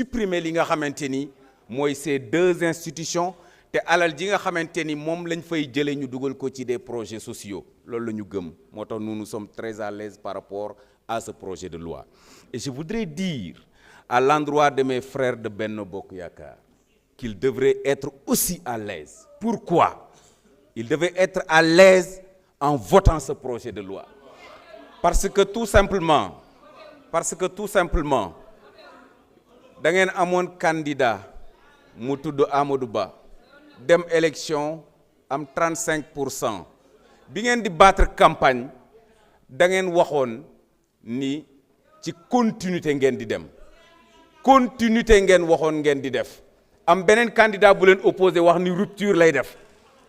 supprimer li nga xamante ni mooy ces deux institutions te alal ji nga xamante ni moom lañ fay jëlee ñu dugal ko ci des projets sociaux loolu la ñu gëm moo tax nous sommes très à l'aise par rapport à ce projet de loi. Et je voudrais dire à l'endroit de mes frères de Benno Bokk Yakaar qu'ils devraient être aussi à l'aise. Pourquoi? Ils devaient être à l'aise en votant ce projet de loi. Parce que tout simplement da ngeen amoon candidat mu tudd Amadou Ba dem élection am 35%. Bi ngeen di battre campagne da ngeen waxoon ni ci continuité ngeen di dem continuité ngeen waxoon ngeen di def am beneen candidat bu leen opposé wax ni rupture lay def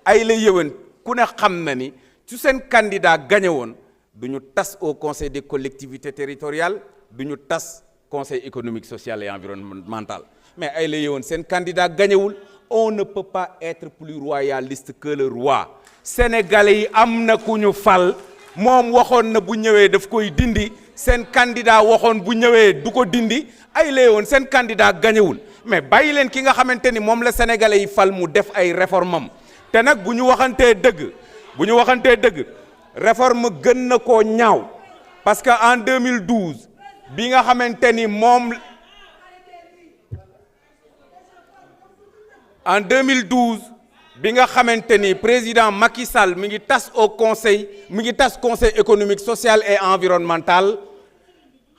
ay la yëwan ku ne xam na ni su seen candidat gagné woon du ñu tas au conseil des collectivités territoriales du ñu tas conseil économique social et environnemental mais ay la yëwan seen candidat gagnéwul. On ne peut pas être plus royaliste que le roi. Sénégalais yi am na ku ñu fal moom waxoon na bu ñëwee daf koy dindi seen candidat waxoon bu ñëwee du ko dindi ay léewoon seen candidat gañewul mais bàyyi leen ki nga xamante ni moom la sénégalais yi fal mu def ay réforme am te nag bu ñu waxantee dëgg réforme gën na koo ñaaw parce que en 2012 bi nga xamante ni moom en 2012 bi nga xamante ni président Macky Sall mi ngi tas conseil économique social et environnemental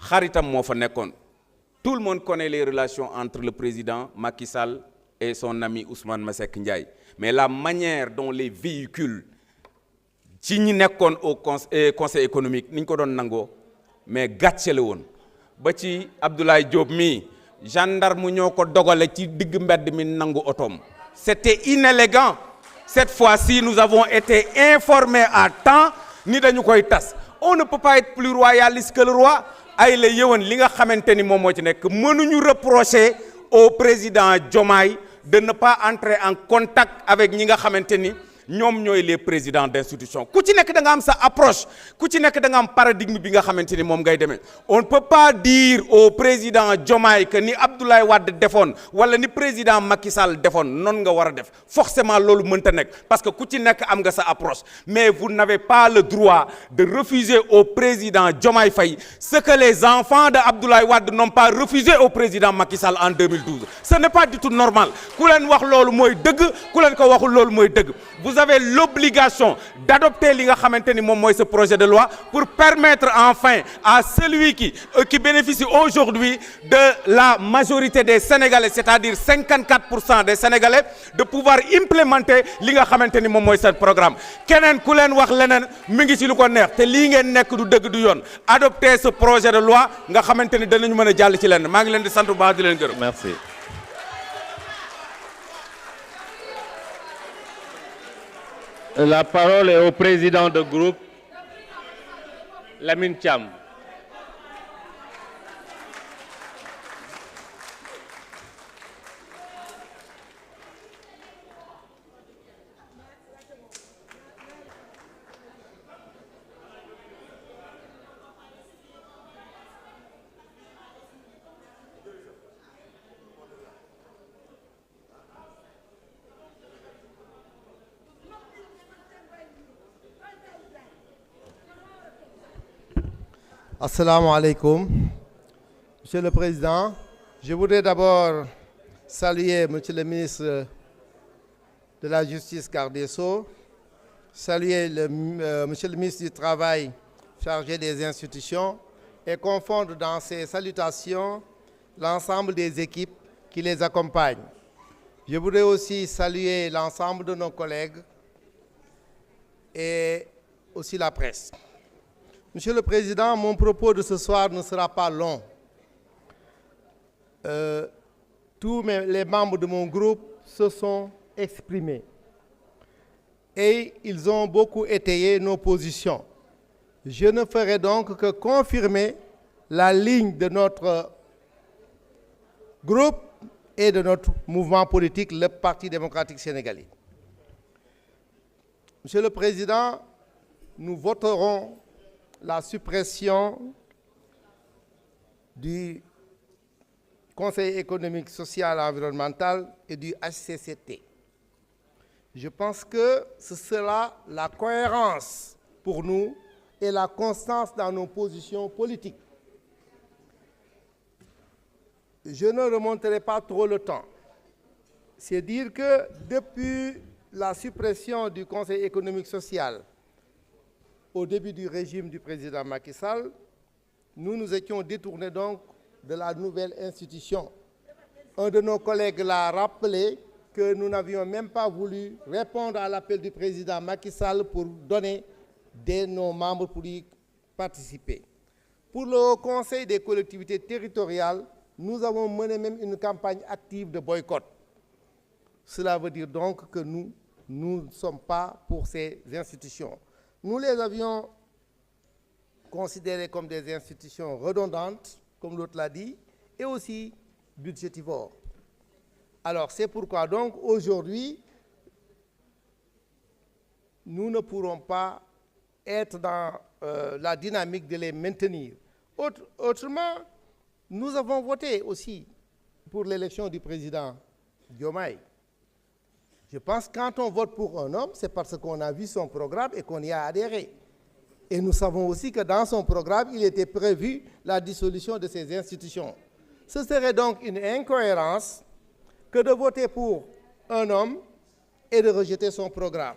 xaritam moo fa nekkoon. Tout le monde connaît les relations entre le président Macky Sall et son ami Ousmane Masseck Ndiaye mais la manière dont les véhicules ci ñi nekkoon au conseil économique ni ñu ko doon nangoo mais gàcce la woon ba ci Abdoulaye Diop mii gendarme ñoo ko dogale ci digg mbedd mi nangu otoom. C'était inélégant. Cette fois-ci nous avons été informés à temps ni dañu koy tas. On ne peut pas être plus royaliste que le roi. ay la yëwan li nga xamante ni moom moo ci nekk mënuñu reprocher au président Diomaye de ne pas entrer en contact avec ñi nga xamante ni ñoom ñooy les présidents d'institutions ku ci nekk da nga am sa approche ku ci nekk da nga am paradigme bi nga xamante ni moom ngay demee. On ne peut pas dire au président Diomaye que ni Abdoulaye Wade defoon wala ni président Macky Sall defoon noonu nga war a def forcément loolu mënta nekk parce que ku ci nekk am nga sa approche mais vous n'avez pas le droit de refuser au président Diomaye Faye ce que les enfants de Abdoulaye Wade n'ont pas refusé au président Macky Sall en 2012. Ce n'est pas du tout normal ku leen wax loolu mooy dëgg ku leen ko waxul loolu mooy dëgg. Vous avez l'obligation d'adopter li nga xamante ni moom mooy ce projet de loi pour permettre enfin à celui qui bénéficie aujourd'hui de la majorité des Sénégalais, c'est-à-dire 54% des Sénégalais, de pouvoir implémenter li nga xamante ni moom mooy ce programme. Keneen ku leen wax leneen mi ngi ci lu ko neex te lii ngeen nekk du dëgg du yoon adopter ce projet de loi nga xamante ni danañu mën a jàll ci lenn maa ngi leen di sant bu baax di leen gërëm. Merci. La parole est au président de groupe, Lamine Thiam. Assalamu alaikum. Monsieur le Président, je voudrais d'abord saluer Monsieur le ministre de la Justice, garde des Sceaux, saluer Monsieur le ministre du Travail, chargé des institutions, et confondre dans ces salutations l'ensemble des équipes qui les accompagnent. Je voudrais aussi saluer l'ensemble de nos collègues et aussi la presse. Monsieur le Président, mon propos de ce soir ne sera pas long. Tous les membres de mon groupe se sont exprimés et ils ont beaucoup étayé nos positions. Je ne ferai donc que confirmer la ligne de notre groupe et de notre mouvement politique, le Parti démocratique sénégalais. Monsieur le Président, nous voterons la suppression du Conseil économique, social et environnemental et du HCCT. Je pense que ce sera la cohérence pour nous et la constance dans nos positions politiques. Je ne remonterai pas trop le temps. C'est dire que depuis la suppression du Conseil économique social au début du régime du président Macky Sall, nous nous étions détournés donc de la nouvelle institution. Un de nos collègues l'a rappelé que nous n'avions même pas voulu répondre à l'appel du président Macky Sall pour donner nos membres pour y participer. Pour le Conseil des collectivités territoriales, nous avons mené même une campagne active de boycott. Cela veut dire donc que nous ne sommes pas pour ces institutions. Nous les avions considérées comme des institutions redondantes, comme l'autre l'a dit, et aussi budgétivores. Alors c'est pourquoi donc aujourd'hui, nous ne pourrons pas être dans la dynamique de les maintenir. Autrement, nous avons voté aussi pour l'élection du président Diomaye. Je pense que quand on vote pour un homme, c'est parce qu'on a vu son programme et qu'on y a adhéré. Et nous savons aussi que dans son programme, il était prévu la dissolution de ces institutions. Ce serait donc une incohérence que de voter pour un homme et de rejeter son programme.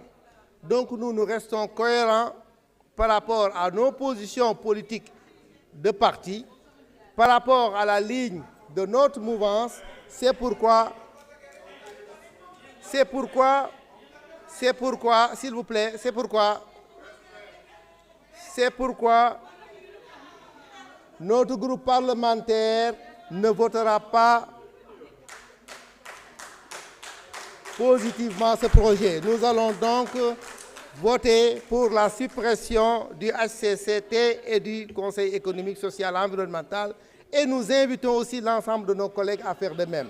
Donc nous restons cohérents par rapport à nos positions politiques de parti, par rapport à la ligne de notre mouvance. C'est pourquoi, s'il vous plaît, c'est pourquoi notre groupe parlementaire ne votera pas positivement ce projet. Nous allons donc voter pour la suppression du HCCT et du Conseil économique, social et environnemental, et nous invitons aussi l'ensemble de nos collègues à faire de même.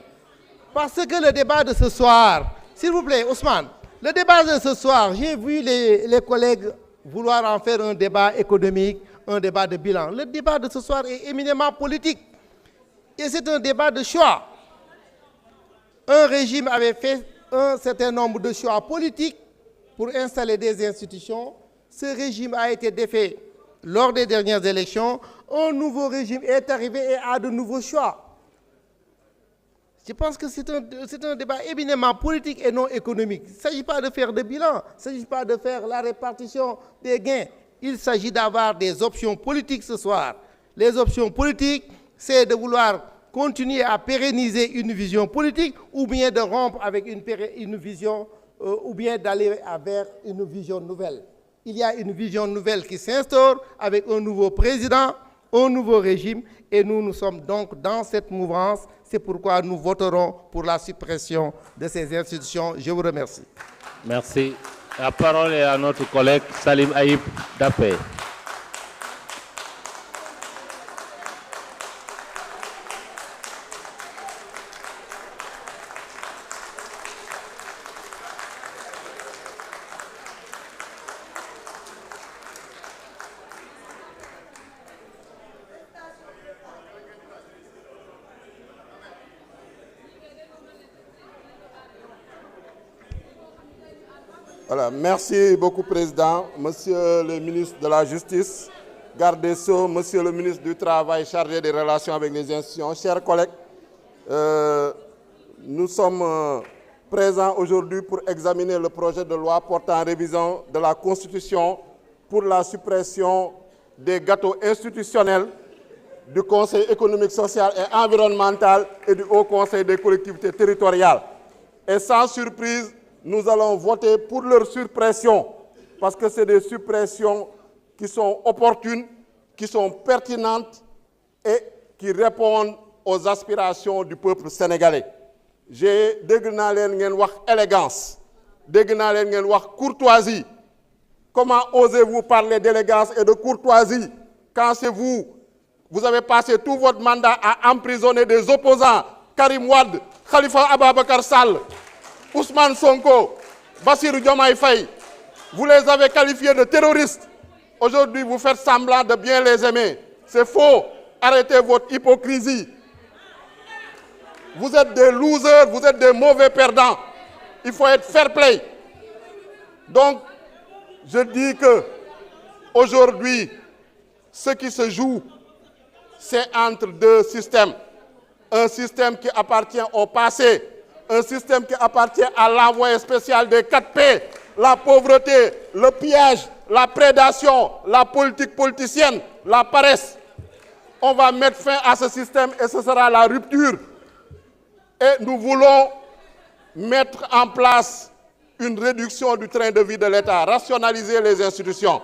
Parce que le débat de ce soir, s'il vous plaît, Ousmane, le débat de ce soir, j'ai vu les collègues vouloir en faire un débat économique, un débat de bilan. Le débat de ce soir est éminemment politique. Et c'est un débat de choix. Un régime avait fait un certain nombre de choix politiques pour installer des institutions. Ce régime a été défait lors des dernières élections. Un nouveau régime est arrivé et a de nouveaux choix. Je pense que c'est un débat éminemment politique et non économique. Il ne s'agit pas de faire de bilan, il ne s'agit pas de faire la répartition des gains. Il s'agit d'avoir des options politiques ce soir. Les options politiques, c'est de vouloir continuer à pérenniser une vision politique ou bien de rompre avec une vision ou bien d'aller vers une vision nouvelle. Il y a une vision nouvelle qui s'instaure avec un nouveau président, un nouveau régime, et nous sommes donc dans cette mouvance. C'est pourquoi nous voterons pour la suppression de ces institutions. Je vous remercie. Merci. La parole est à notre collègue Salim Aïb d'APE. Voilà, merci beaucoup, Président. Monsieur le ministre de la Justice, garde des Sceaux, Monsieur le ministre du Travail chargé des relations avec les institutions, chers collègues, nous sommes présents aujourd'hui pour examiner le projet de loi portant révision de la Constitution pour la suppression des gâteaux institutionnels du Conseil économique, social et environnemental et du Haut Conseil des collectivités territoriales. Et sans surprise, nous allons voter pour leur suppression, parce que c'est des suppressions qui sont opportunes, qui sont pertinentes et qui répondent aux aspirations du peuple sénégalais. J'ai dégg naa leen ngeen wax élégance, dégg naa leen ngeen wax courtoisie. Comment osez-vous parler d'élégance et de courtoisie quand c'est vous, vous avez passé tout votre mandat à emprisonner des opposants, Karim Wade, Khalifa Ababacar Sall, Ousmane Sonko, Bassirou Diomaye Faye, vous les avez qualifiés de terroristes. Aujourd'hui, vous faites semblant de bien les aimer. C'est faux. Arrêtez votre hypocrisie. Vous êtes des losers, vous êtes des mauvais perdants. Il faut être fair play. Donc, je dis que aujourd'hui, ce qui se joue, c'est entre deux systèmes. Un système qui appartient au passé, un système qui appartient à l'envoyé spécial des 4P, la pauvreté, le piège, la prédation, la politique politicienne, la paresse. On va mettre fin à ce système et ce sera la rupture. Et nous voulons mettre en place une réduction du train de vie de l'État, rationaliser les institutions.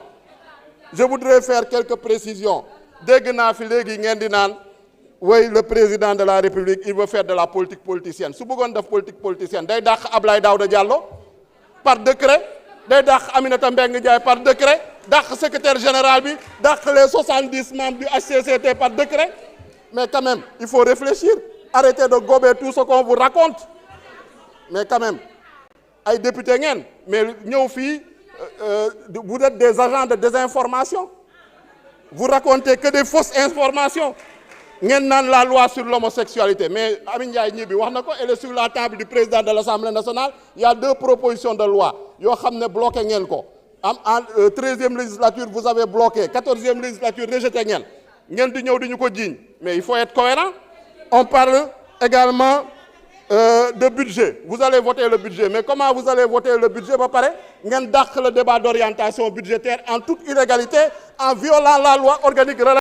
Je voudrais faire quelques précisions. Dès naa fi léegi ngeen di naan oui, le président de la République, il veut faire de la politique politicienne. Si vous voulez faire de la politique politicienne, day dàq Ablaye Daouda Diallo par décret, day dàq Aminata Mbengue Ndiaye par décret, dàq secrétaire général bi, dàq les 70 membres du HCCT par décret. Mais quand même, il faut réfléchir. Arrêtez de gober tout ce qu'on vous raconte. Mais quand même, ay député ngeen, mais ñëw fii vous êtes des agents de désinformation. Vous racontez que des fausses informations. Ngeen naan la loi sur l'homosexualité, mais Amin Ndiaye ñi bi wax na ko, elle est sur la table du président de l'Assemblée nationale. Il y a 2 propositions de loi yoo xam ne bloqué ngeen ko. En 13e législature vous avez bloqué, 14e législature rejeté ngeen. Ngeen di ñëw di ñu ko jiiñ. Mais il faut être cohérent. On parle également de budget. Vous allez voter le budget, mais comment vous allez voter le budget ba pare ngeen dàq le débat d'orientation budgétaire en toute illégalité, en violant la loi organique